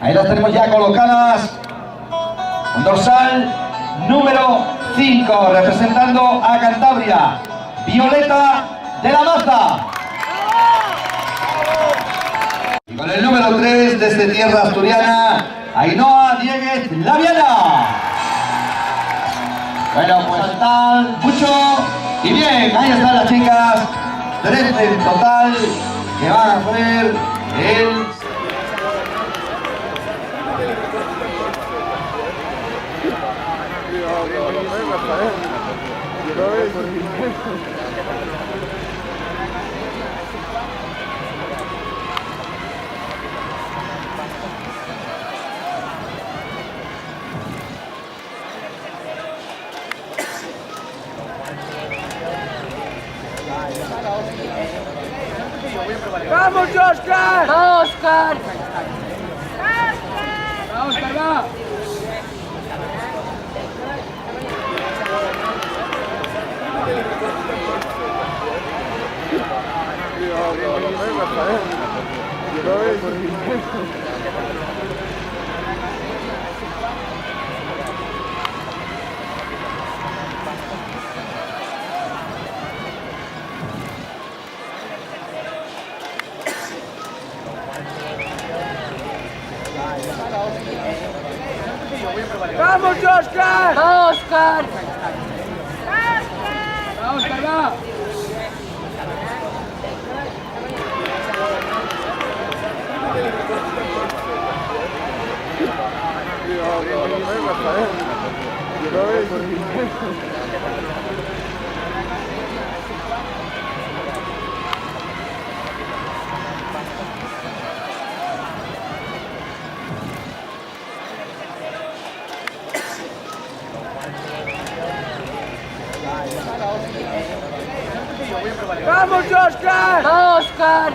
Ahí las tenemos ya colocadas. Un dorsal número 5, representando a Cantabria, Violeta de la Maza. Y con el número 3, desde tierra asturiana, Ainhoa Dieguez Laviana. Bueno, pues saltan mucho. Y bien, ahí están las chicas. 13 en total, que van a hacer el... ¡Vamos, Oscar! ¡Vamos, Oscar! ¡Vamos, Oscar, va! ¡Vamos, Oscar! ¡Vamos, Oscar! ¡Vamos, Oscar, va! ¡Vamos, Oscar! ¡Vamos, Oscar!